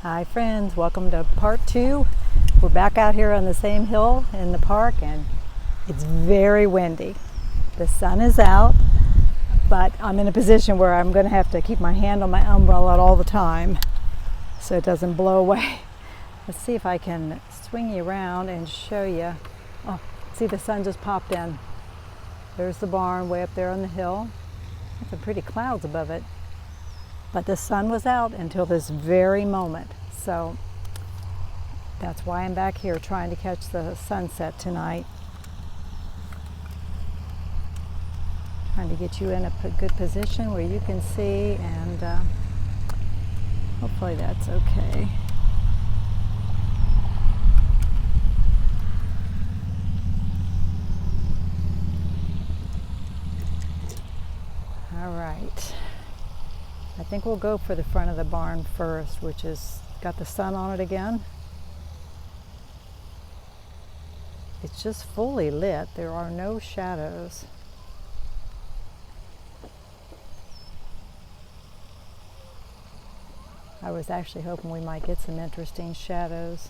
Hi friends, welcome to part 2. We're back out here on the same hill in the park and it's very windy. The sun is out, but I'm in a position where I'm going to have to keep my hand on my umbrella all the time so it doesn't blow away. Let's see if I can swing you around and show you. Oh, see, the sun just popped in. There's the barn way up there on the hill. Got some pretty clouds above it. But the sun was out until this very moment. So that's why I'm back here trying to catch the sunset tonight. Trying to get you in a good position where you can see, and hopefully that's okay. All right. I think we'll go for the front of the barn first, which is got the sun on it again. It's just fully lit. There are no shadows. I was actually hoping we might get some interesting shadows.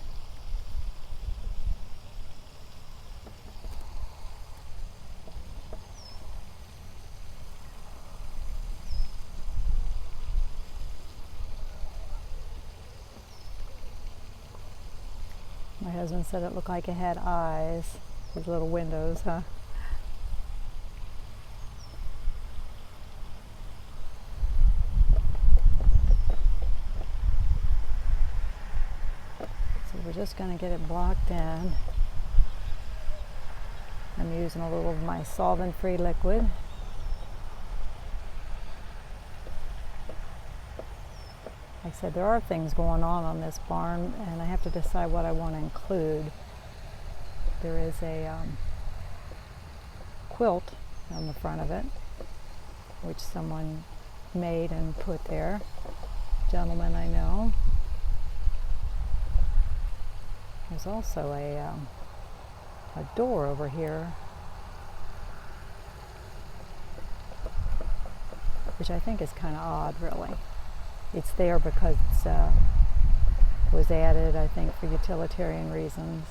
My husband said it looked like it had eyes, these little windows, huh? So we're just going to get it blocked in. I'm using a little of my solvent-free liquid. Like I said, there are things going on this barn, and I have to decide what I want to include. There is a quilt on the front of it, which someone made and put there. Gentleman I know. There's also a door over here, which I think is kind of odd, really. It's there because it was added, I think, for utilitarian reasons.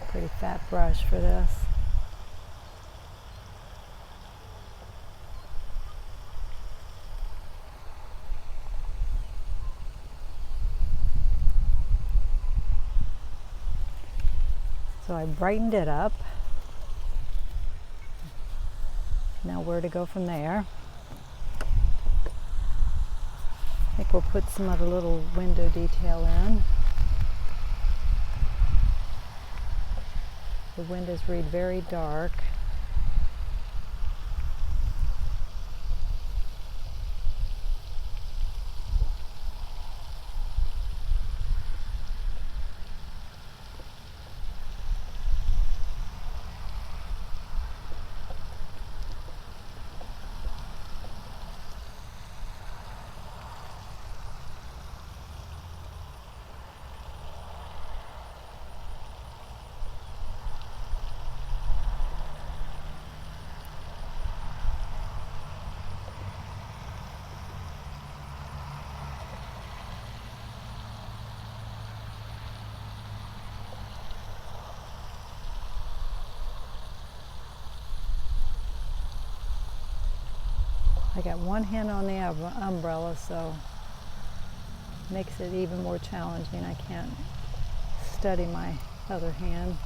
Pretty fat brush for this. So I brightened it up. Now where to go from there? I think we'll put some other little window detail in. The windows read very dark. I got one hand on the umbrella, so it makes it even more challenging. I can't steady my other hand.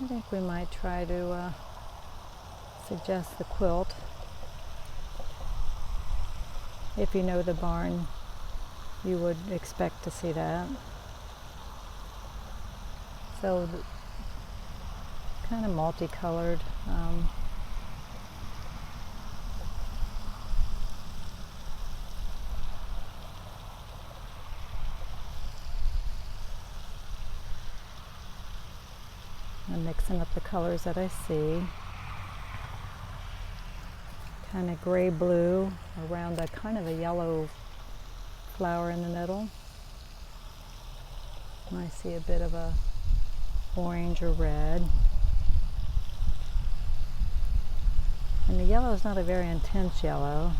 I think we might try to suggest the quilt. If you know the barn, you would expect to see that. So kind of multicolored. I'm mixing up the colors that I see. Kind of gray blue around a kind of a yellow flower in the middle. And I see a bit of a orange or red. And the yellow is not a very intense yellow.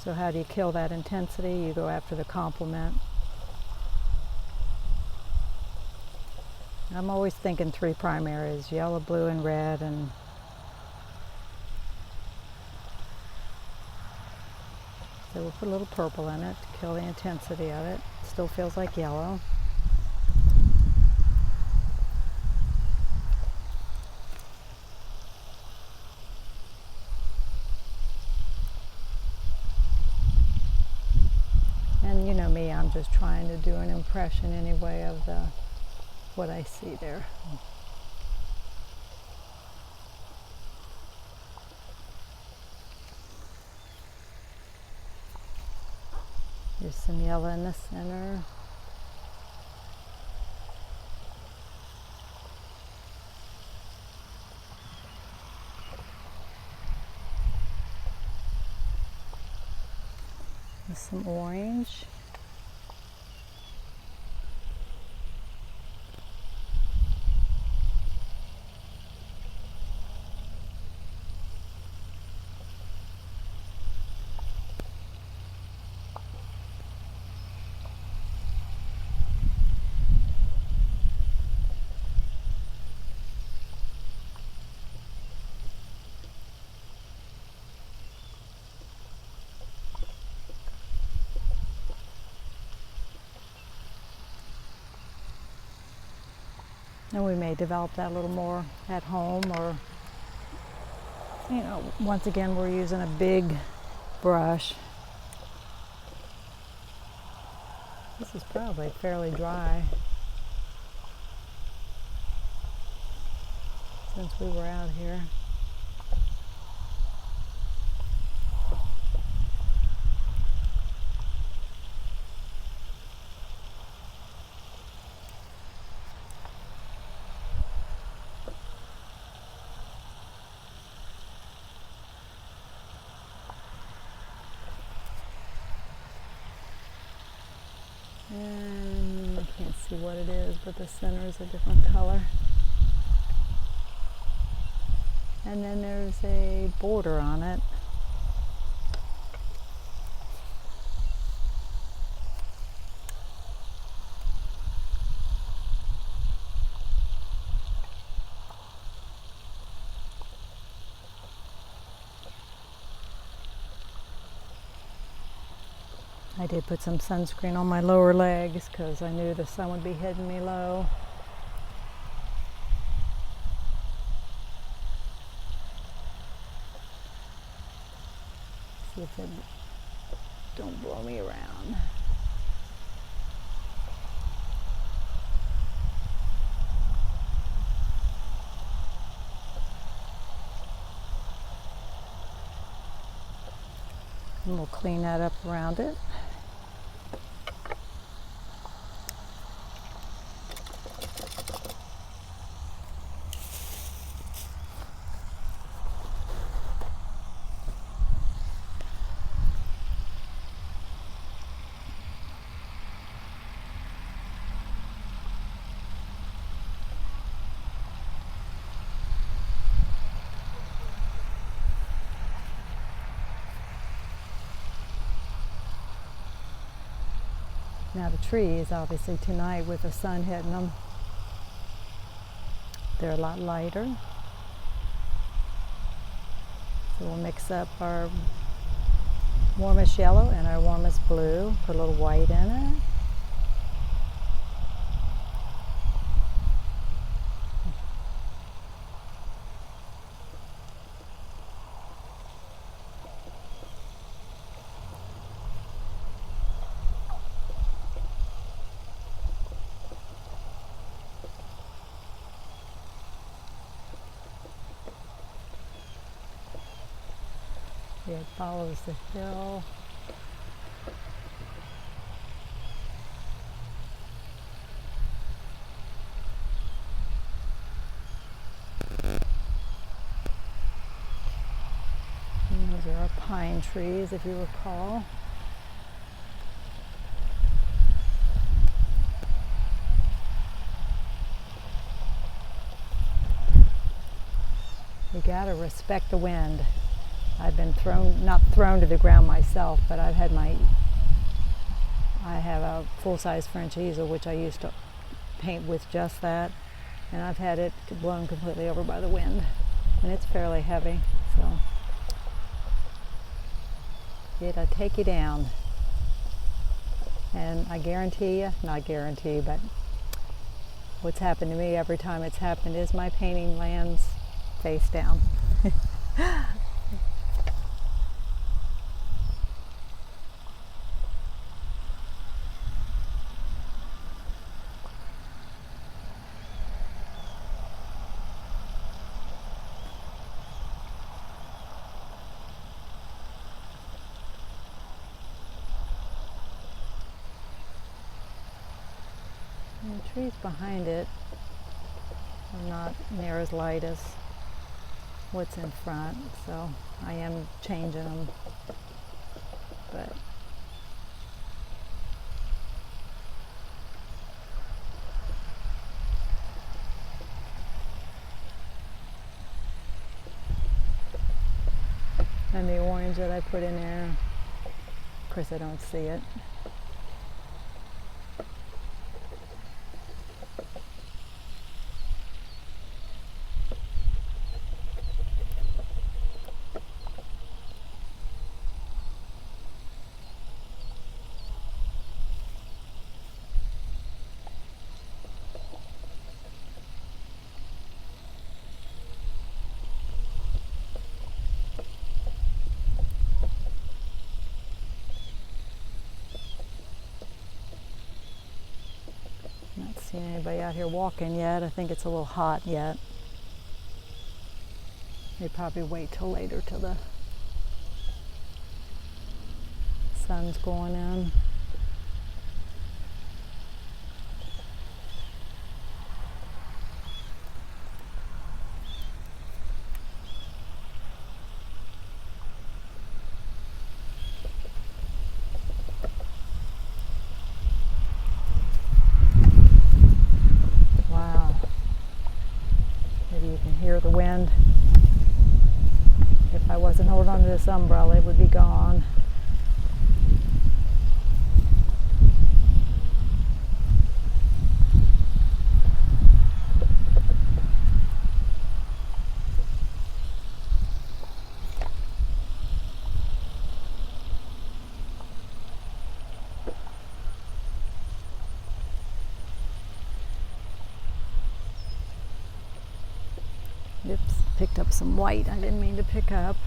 So how do you kill that intensity? You go after the complement. I'm always thinking 3 primaries, yellow, blue, and red, and so we'll put a little purple in it to kill the intensity of it. Still feels like yellow. And you know me, I'm just trying to do an impression anyway of what I see there. There's some yellow in the center. There's some orange. And we may develop that a little more at home, or, you know, once again, we're using a big brush. This is probably fairly dry since we were out here. And I can't see what it is, but the center is a different color. And then there's a border on it. I did put some sunscreen on my lower legs because I knew the sun would be hitting me low. See if it don't blow me around. And we'll clean that up around it. Now the trees, obviously tonight with the sun hitting them, they're a lot lighter. So we'll mix up our warmest yellow and our warmest blue, put a little white in it. see it follows the hill. And those are our pine trees, if you recall. You gotta respect the wind. I've been not thrown to the ground myself, but I have a full-size French easel, which I used to paint with just that, and I've had it blown completely over by the wind, and it's fairly heavy, so it'll take you down. And I guarantee you, not guarantee, but what's happened to me every time it's happened is my painting lands face down. And the trees behind it are not near as light as what's in front, so I am changing them, but and the orange that I put in there, of course I don't see it. Not seeing anybody out here walking yet. I think it's a little hot yet. They probably wait till later till the sun's going in. Hear the wind. If I wasn't holding on to this umbrella, it would be gone. Oops, picked up some white I didn't mean to pick up.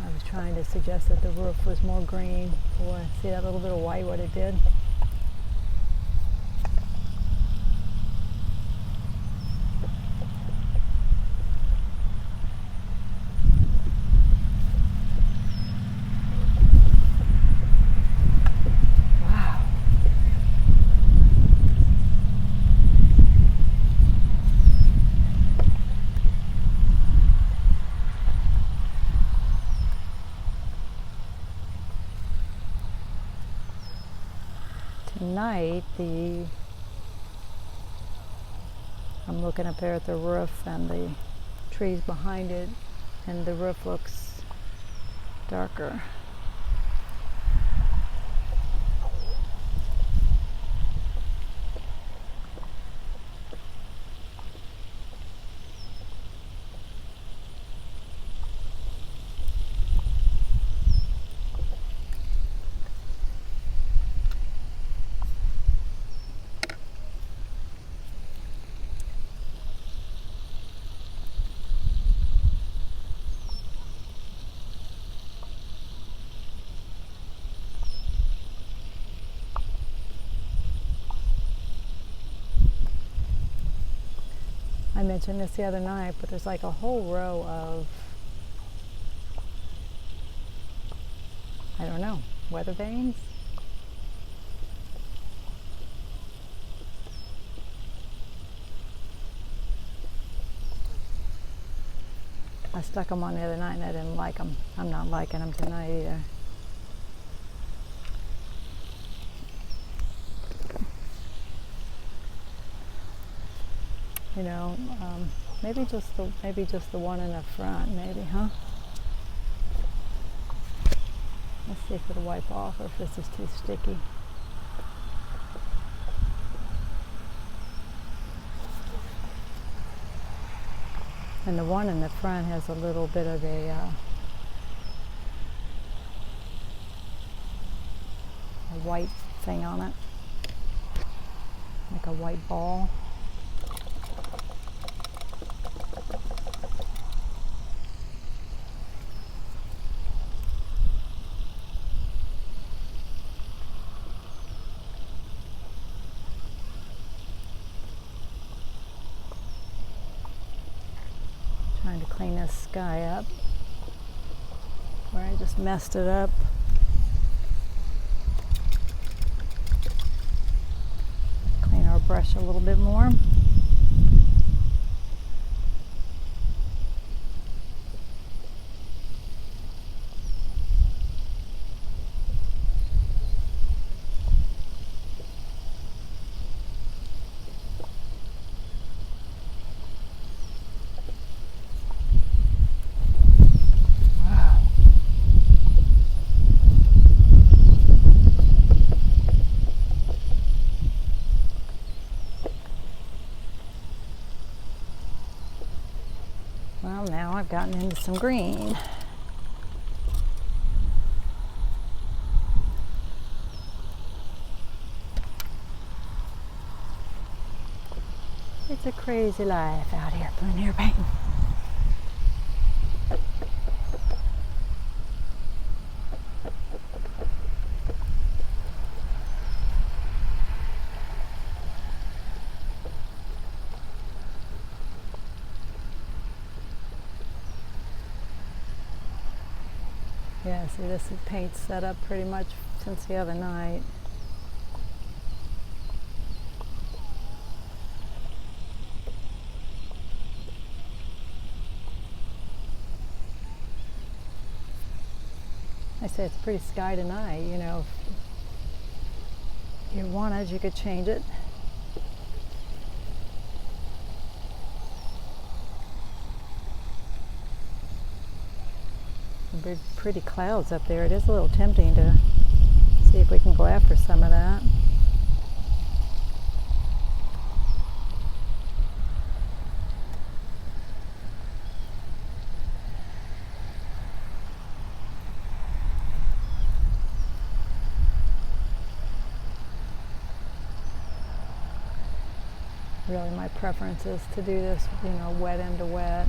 I was trying to suggest that the roof was more green. Boy, see that little bit of white, what it did? Tonight, I'm looking up there at the roof and the trees behind it, and the roof looks darker. I mentioned this the other night, but there's like a whole row of don't know, weather vanes? I stuck them on the other night and I didn't like them. I'm not liking them tonight either. You know, maybe just the one in the front, maybe, huh? Let's see if it'll wipe off or if this is too sticky. And the one in the front has a little bit of a white thing on it, like a white ball. Trying to clean this sky up where I just messed it up. Clean our brush a little bit more. Well, now I've gotten into some green. It's a crazy life out here, plein air painting. Yeah, see, this paint's set up pretty much since the other night. I say it's pretty sky tonight, you know. If you wanted, you could change it. Pretty clouds up there. It is a little tempting to see if we can go after some of that. Really, my preference is to do this, you know, wet into wet.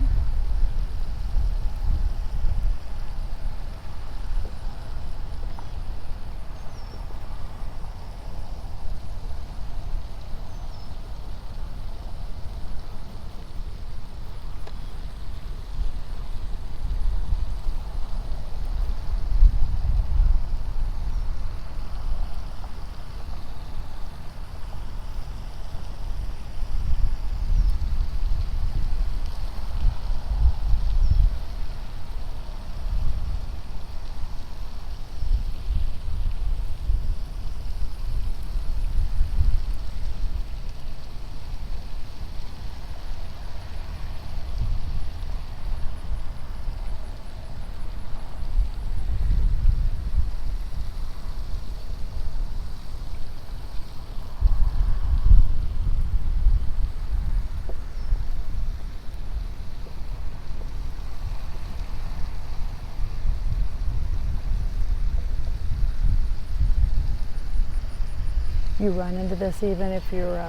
You run into this even if you're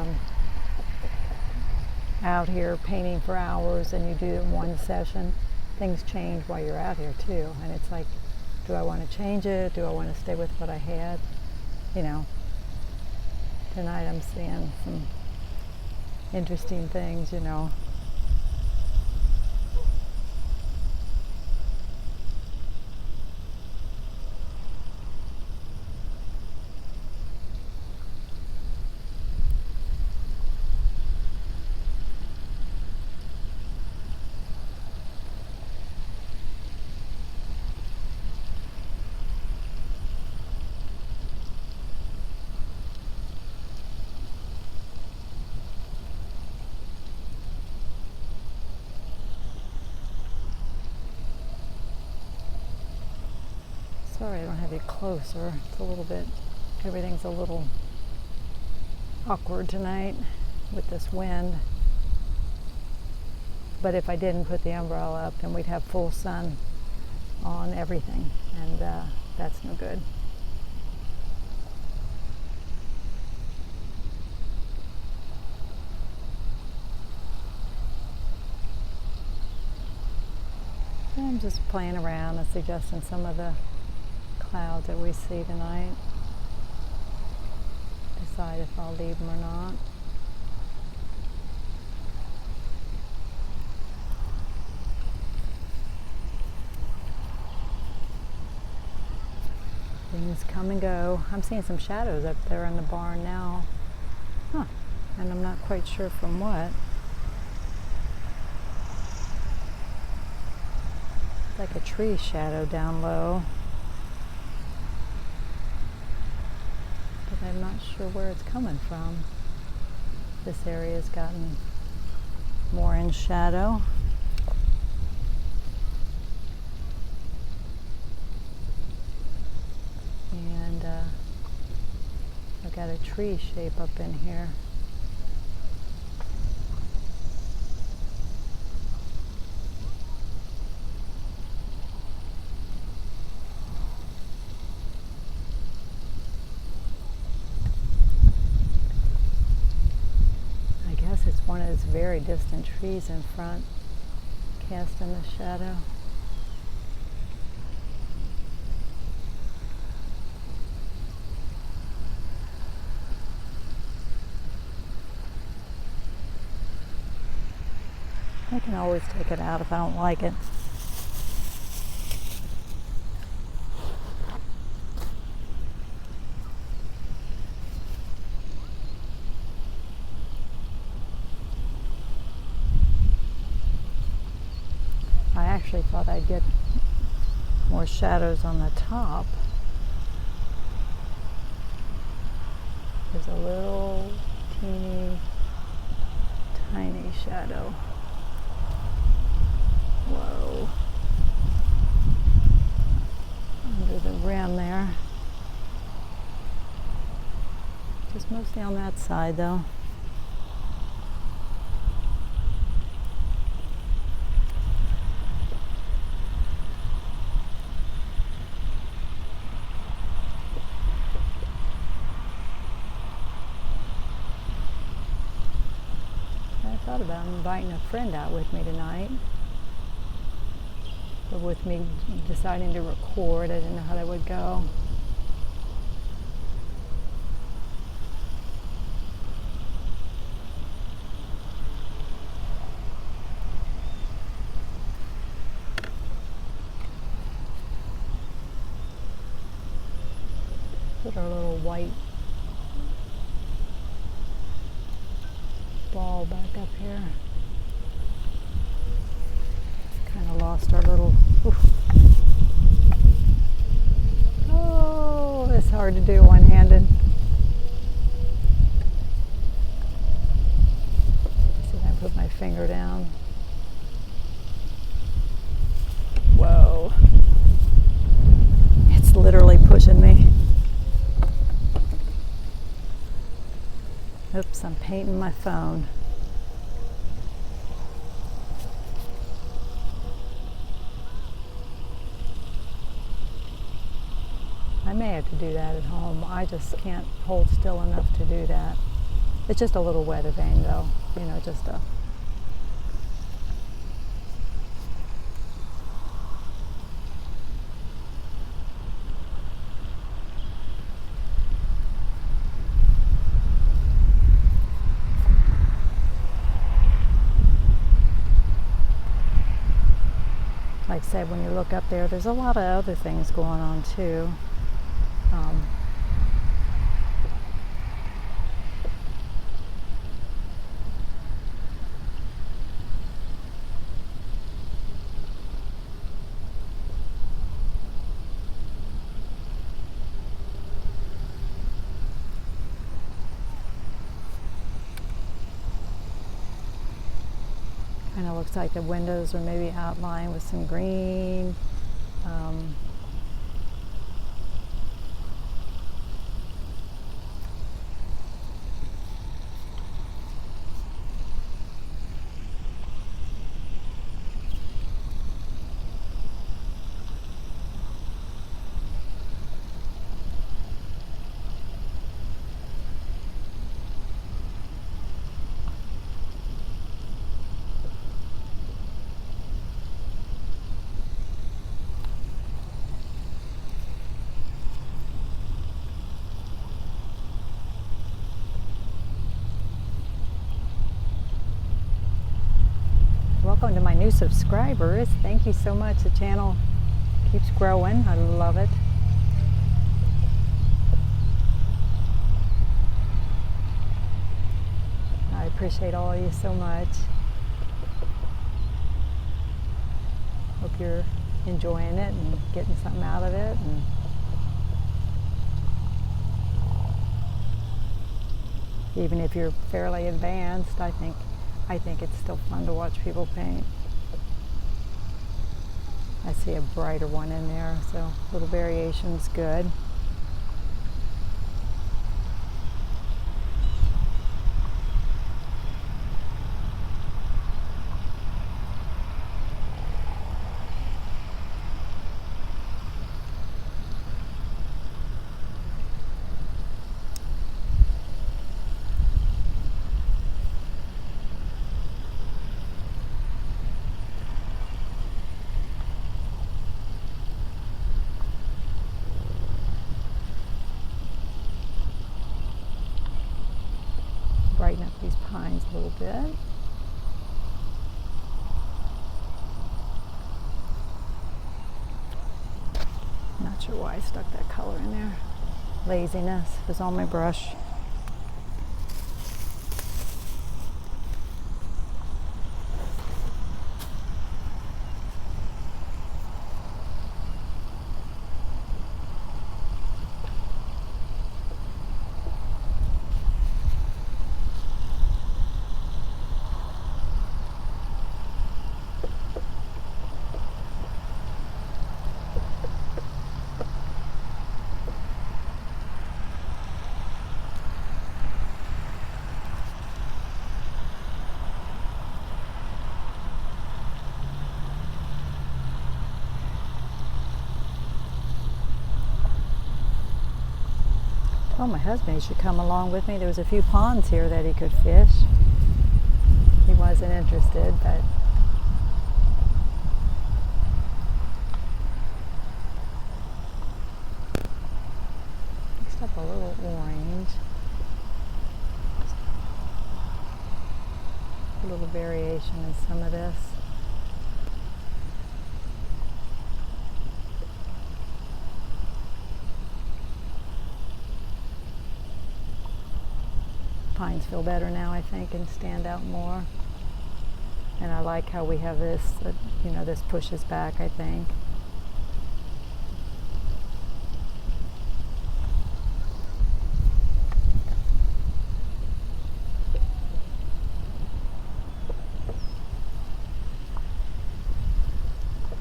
out here painting for hours and you do it in one session. Things change while you're out here too, and it's like, do I want to change it? Do I want to stay with what I had? You know, tonight I'm seeing some interesting things, you know. Sorry I don't have you closer. It's a little bit, everything's a little awkward tonight with this wind. But if I didn't put the umbrella up, then we'd have full sun on everything, and that's no good. I'm just playing around and suggesting some of the clouds that we see tonight. Decide if I'll leave them or not. Things come and go. I'm seeing some shadows up there in the barn now. Huh. And I'm not quite sure from what. It's like a tree shadow down low. But I'm not sure where it's coming from. This area has gotten more in shadow. And I've got a tree shape up in here. I guess it's one of those very distant trees in front, cast in the shadow. I can always take it out if I don't like it. I actually thought I'd get more shadows on the top. There's a little teeny tiny shadow. Whoa. Under the rim there. Just mostly on that side though. I thought about inviting a friend out with me tonight. But with me deciding to record, I didn't know how that would go. Put our little white ball back up here. Kind of lost our little. Oof. Oh, it's hard to do one-handed. See if I put my finger down. Whoa. It's literally pushing me. Oops, I'm painting my phone. I may have to do that at home. I just can't hold still enough to do that. It's just a little weather vane though, you know, just a. Like I said, when you look up there, there's a lot of other things going on too. Kind of looks like the windows are maybe outlined with some green. new subscribers. Thank you so much. The channel keeps growing. I love it. I appreciate all of you so much. Hope you're enjoying it and getting something out of it. And even if you're fairly advanced, I think it's still fun to watch people paint. I see a brighter one in there, so a little variation's good. Brighten up these pines a little bit. Not sure why I stuck that color in there. Laziness was on my brush. I told my husband he should come along with me. There was a few ponds here that he could fish. He wasn't interested, but mixed up a little orange. A little variation in some of this. Pines feel better now, I think, and stand out more. And I like how we have this, this pushes back, I think.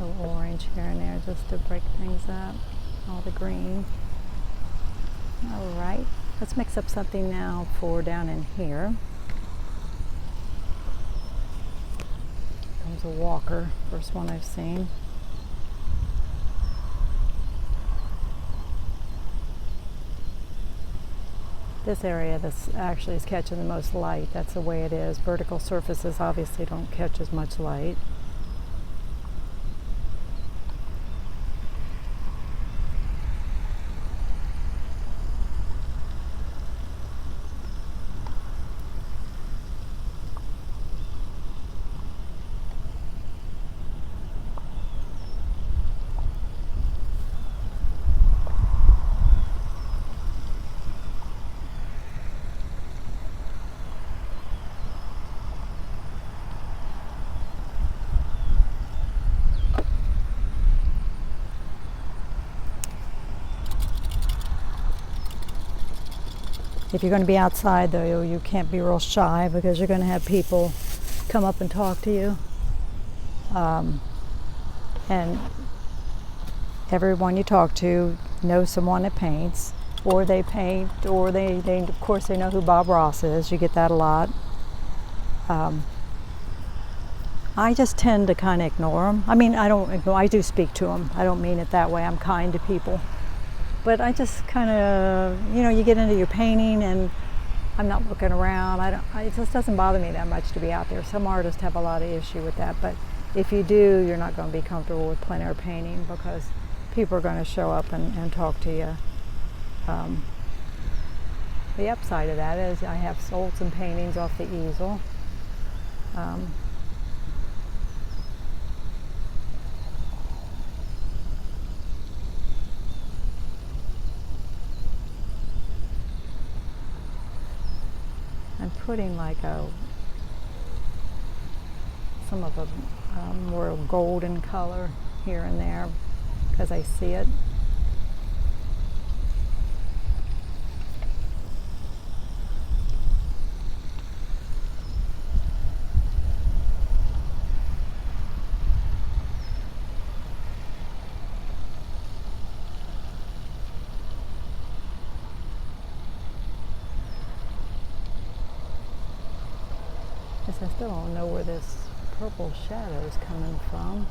A little orange here and there just to break things up. All the green. All right. Let's mix up something now for down in here. Comes a walker, first one I've seen. This area, this actually is catching the most light. That's the way it is. Vertical surfaces obviously don't catch as much light. If you're going to be outside, though, you can't be real shy because you're going to have people come up and talk to you. And everyone you talk to knows someone that paints, or they paint, or they of course, they know who Bob Ross is. You get that a lot. I just tend to kind of ignore them. I mean, I do speak to them. I don't mean it that way. I'm kind to people. But I just kind of, you get into your painting and I'm not looking around. It just doesn't bother me that much to be out there. Some artists have a lot of issue with that, but if you do, you're not going to be comfortable with plein air painting because people are going to show up and talk to you. The upside of that is I have sold some paintings off the easel. putting like some of a more golden color here and there because I see it. I still don't know where this purple shadow is coming from.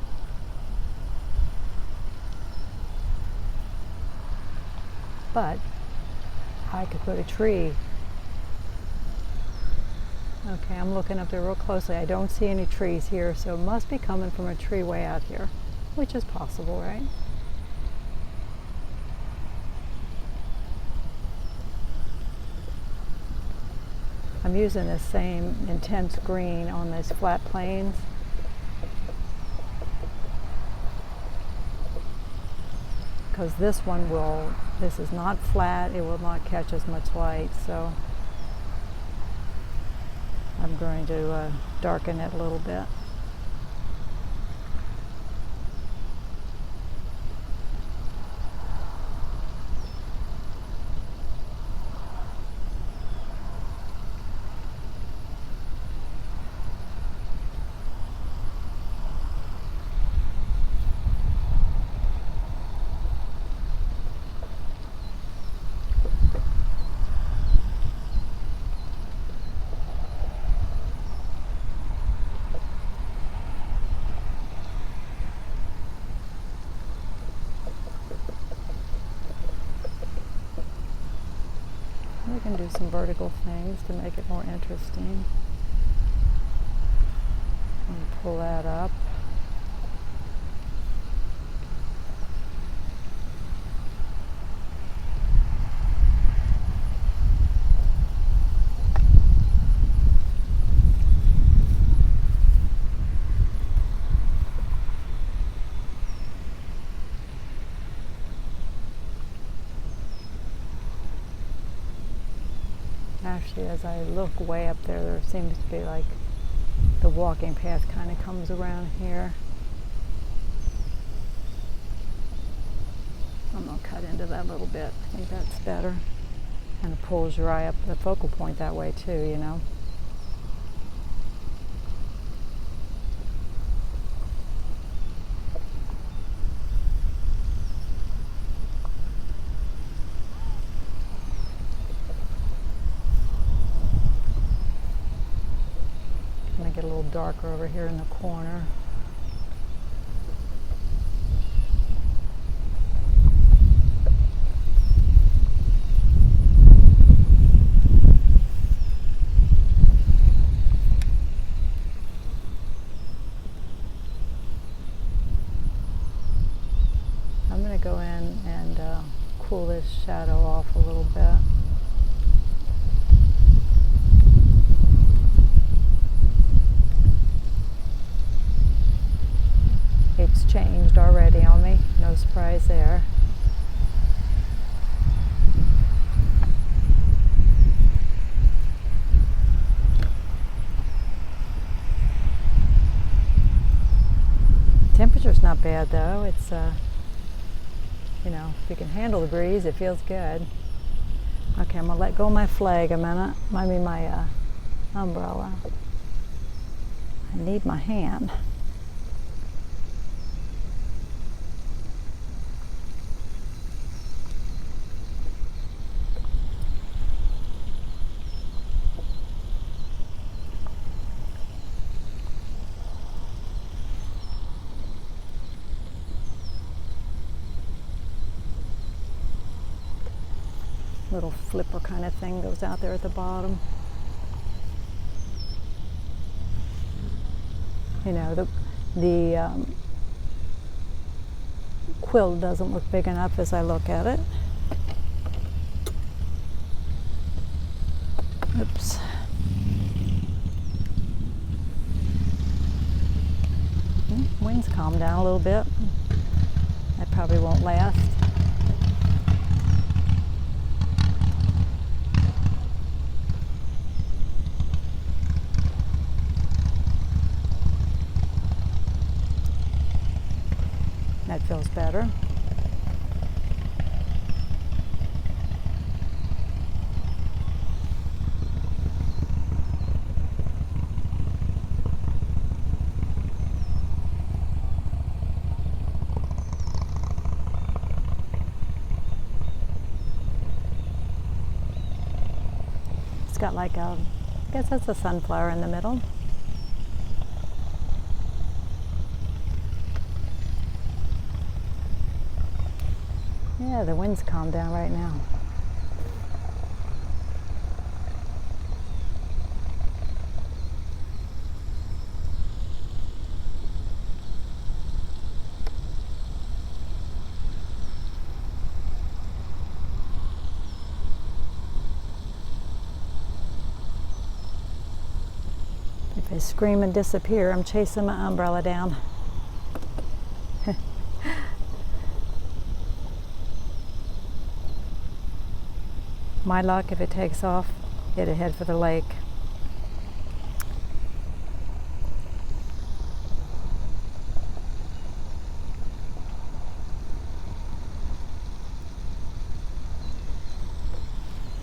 But I could put a tree. Okay, I'm looking up there real closely. I don't see any trees here, so it must be coming from a tree way out here, which is possible, right? I'm using the same intense green on these flat plains. Because this is not flat, it will not catch as much light, so I'm going to darken it a little bit. We can do some vertical things to make it more interesting. And pull that up. Actually, as I look way up there, there seems to be like the walking path kind of comes around here. I'm going to cut into that a little bit. I think that's better. Kind of pulls your eye up the focal point that way too, you know. Get a little darker over here in the corner. I'm going to go in and cool this shadow off a little bit. It's changed already on me, no surprise there. Temperature's not bad though. It's you know, if you can handle the breeze, it feels good. Okay, I'm gonna let go of my flag a minute. I mean my umbrella. I need my hand. Little flipper kind of thing goes out there at the bottom. You know, the quilt doesn't look big enough as I look at it. Oops. Wind's calmed down a little bit. That probably won't last. feels better. It's got like a, I guess that's a sunflower in the middle. Yeah, the wind's calmed down right now. If I scream and disappear, I'm chasing my umbrella down. My luck, if it takes off, it'll head for the lake.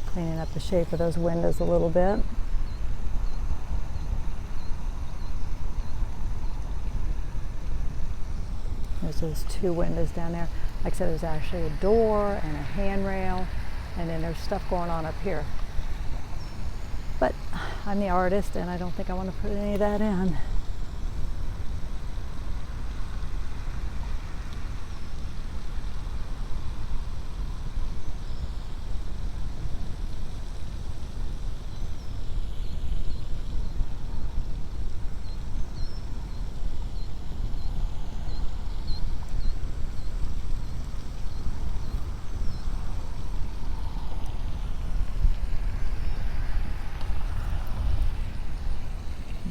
Cleaning up the shape of those windows a little bit. There's those two windows down there. Like I said, there's actually a door and a handrail, and then there's stuff going on up here. But I'm the artist, and I don't think I want to put any of that in.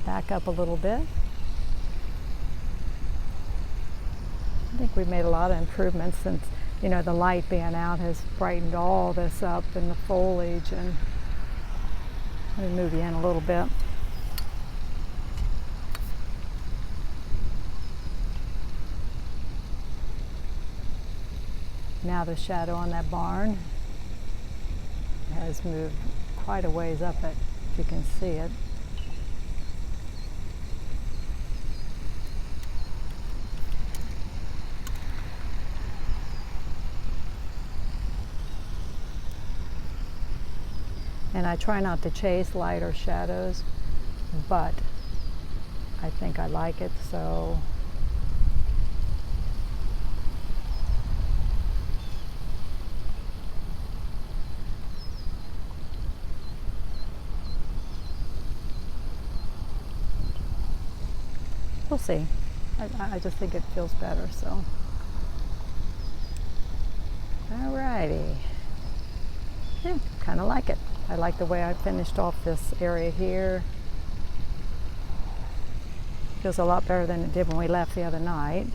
Back up a little bit. I think we've made a lot of improvements since, you know, the light being out has brightened all this up and the foliage. And let me move you in a little bit. Now the shadow on that barn has moved quite a ways up it, if you can see it. And I try not to chase light or shadows, but I think I like it, so we'll see. I just think it feels better, so. Alrighty. Yeah, kind of like it. I like the way I finished off this area here. Feels a lot better than it did when we left the other night.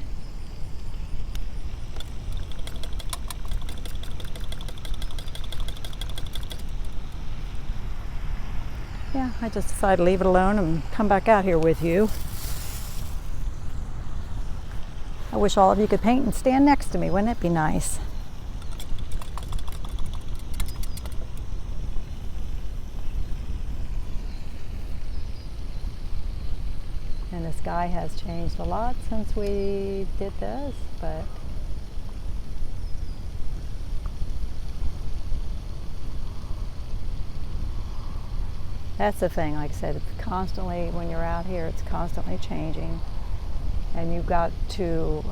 Yeah, I just decided to leave it alone and come back out here with you. I wish all of you could paint and stand next to me. Wouldn't it be nice? And the sky has changed a lot since we did this, but that's the thing. Like I said, it's constantly, when you're out here, it's constantly changing. And you've got to,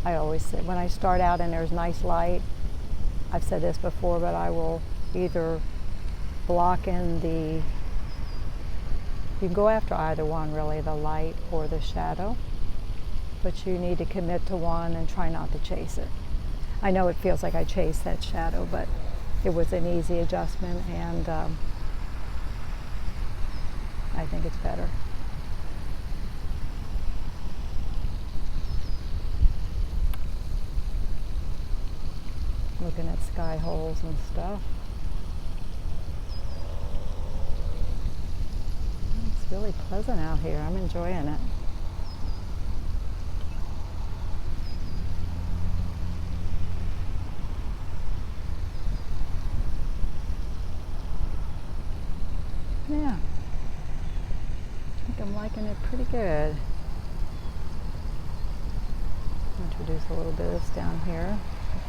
I always say, when I start out and there's nice light, I've said this before, but I will either block in the, you can go after either one really, the light or the shadow, but you need to commit to one and try not to chase it. I know it feels like I chased that shadow, but it was an easy adjustment, and I think it's better. Looking at sky holes and stuff. It's really pleasant out here. I'm enjoying it. I'm liking it pretty good. Introduce a little bit of this down here.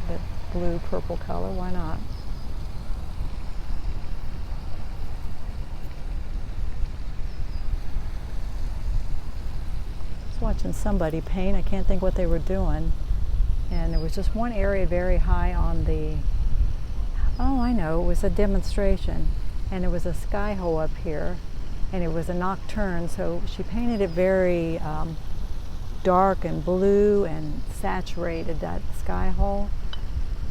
That blue purple color, why not? I was watching somebody paint. I can't think what they were doing. And there was just one area very high on the, oh, I know, it was a demonstration. And there was a sky hole up here, and it was a nocturne, so she painted it very dark and blue and saturated that sky hole.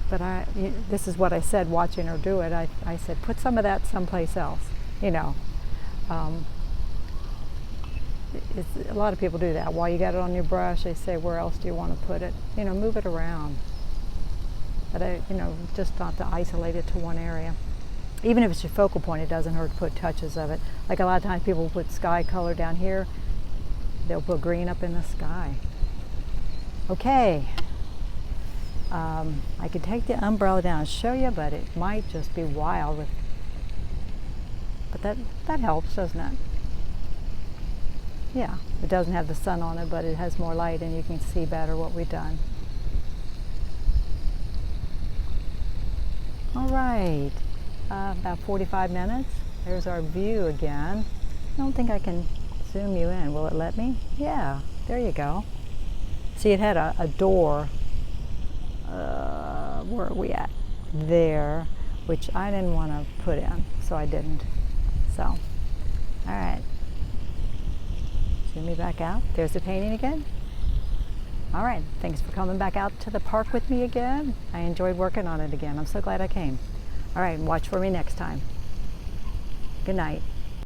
But this is what I said watching her do it. I said, put some of that someplace else, you know. A lot of people do that. While you got it on your brush, they say, where else do you want to put it? You know, move it around. But just not to isolate it to one area. Even if it's your focal point, it doesn't hurt to put touches of it. Like a lot of times people put sky color down here, they'll put green up in the sky. Okay. I could take the umbrella down and show you, but it might just be wild. But that helps, doesn't it? Yeah, it doesn't have the sun on it, but it has more light and you can see better what we've done. All right, about 45 minutes. There's our view again. I don't think I can zoom you in. Will it let me? Yeah, there you go. See, it had a door. Where are we at? There, which I didn't want to put in, so I didn't. So, all right. Zoom me back out. There's the painting again. All right, thanks for coming back out to the park with me again. I enjoyed working on it again. I'm so glad I came. All right, watch for me next time. Good night.